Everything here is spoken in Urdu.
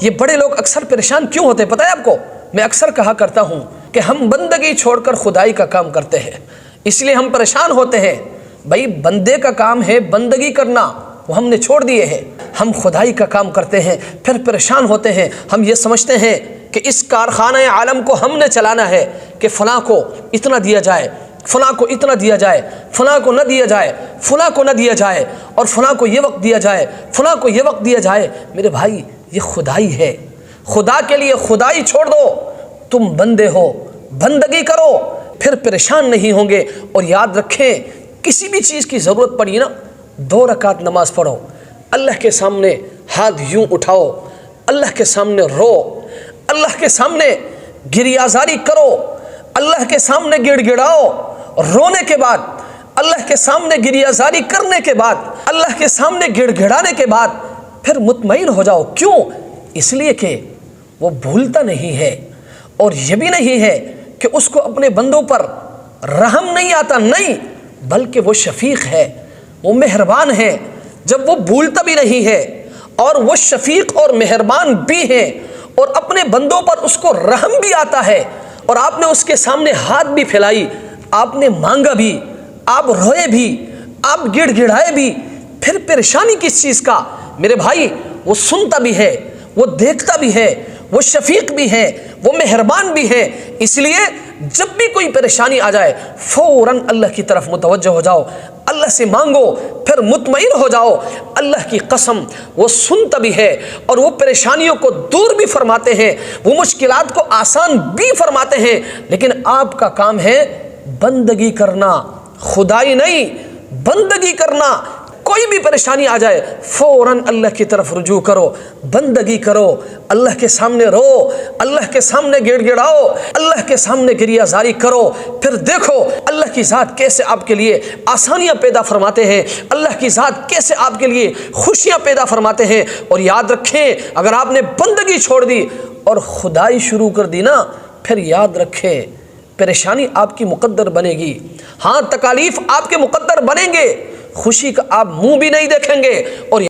یہ بڑے لوگ اکثر پریشان کیوں ہوتے ہیں پتہ ہے آپ کو؟ میں اکثر کہا کرتا ہوں کہ ہم بندگی چھوڑ کر خدائی کا کام کرتے ہیں، اس لیے ہم پریشان ہوتے ہیں۔ بھائی بندے کا کام ہے بندگی کرنا، وہ ہم نے چھوڑ دیے ہیں، ہم خدائی کا کام کرتے ہیں، پھر پریشان ہوتے ہیں۔ ہم یہ سمجھتے ہیں کہ اس کارخانہ عالم کو ہم نے چلانا ہے کہ فلاں کو اتنا دیا جائے، فلاں کو اتنا دیا جائے، فلاں کو نہ دیا جائے، فلاں کو نہ دیا جائے، اور فلاں کو یہ وقت دیا جائے، فلاں کو یہ وقت دیا جائے۔ میرے بھائی یہ خدائی ہے، خدا کے لیے خدائی چھوڑ دو، تم بندے ہو، بندگی کرو، پھر پریشان نہیں ہوں گے۔ اور یاد رکھیں کسی بھی چیز کی ضرورت پڑی نا 2 رکعت نماز پڑھو، اللہ کے سامنے ہاتھ یوں اٹھاؤ، اللہ کے سامنے رو، اللہ کے سامنے گریہ زاری کرو، اللہ کے سامنے گڑ گڑاؤ۔ رونے کے بعد، اللہ کے سامنے گریہ زاری کرنے کے بعد، اللہ کے سامنے گڑ گڑانے کے بعد پھر مطمئن ہو جاؤ۔ کیوں؟ اس لیے کہ وہ بھولتا نہیں ہے، اور یہ بھی نہیں ہے کہ اس کو اپنے بندوں پر رحم نہیں آتا، نہیں، بلکہ وہ شفیق ہے، وہ مہربان ہے۔ جب وہ بھولتا بھی نہیں ہے اور وہ شفیق اور مہربان بھی ہے، اور اپنے بندوں پر اس کو رحم بھی آتا ہے، اور آپ نے اس کے سامنے ہاتھ بھی پھیلائی، آپ نے مانگا بھی، آپ روئے بھی، آپ گڑ گڑائے بھی، پھر پریشانی کس چیز کا؟ میرے بھائی وہ سنتا بھی ہے، وہ دیکھتا بھی ہے، وہ شفیق بھی ہے، وہ مہربان بھی ہے۔ اس لیے جب بھی کوئی پریشانی آ جائے فوراً اللہ کی طرف متوجہ ہو جاؤ، اللہ سے مانگو، پھر مطمئن ہو جاؤ۔ اللہ کی قسم وہ سنتا بھی ہے، اور وہ پریشانیوں کو دور بھی فرماتے ہیں، وہ مشکلات کو آسان بھی فرماتے ہیں۔ لیکن آپ کا کام ہے بندگی کرنا، خدائی نہیں، بندگی کرنا۔ کوئی بھی پریشانی آ جائے فوراً اللہ کی طرف رجوع کرو، بندگی کرو، اللہ کے سامنے رو، اللہ کے سامنے گڑ گڑاؤ، اللہ کے سامنے گریہ زاری کرو۔ پھر دیکھو اللہ کی ذات کیسے آپ کے لیے آسانیاں پیدا فرماتے ہیں، اللہ کی ذات کیسے آپ کے لیے خوشیاں پیدا فرماتے ہیں۔ اور یاد رکھیں اگر آپ نے بندگی چھوڑ دی اور خدائی شروع کر دی نا، پھر یاد رکھیں پریشانی آپ کی مقدر بنے گی، ہاں تکالیف آپ کے مقدر بنیں گے، خوشی کا آپ منہ بھی نہیں دیکھیں گے۔ اور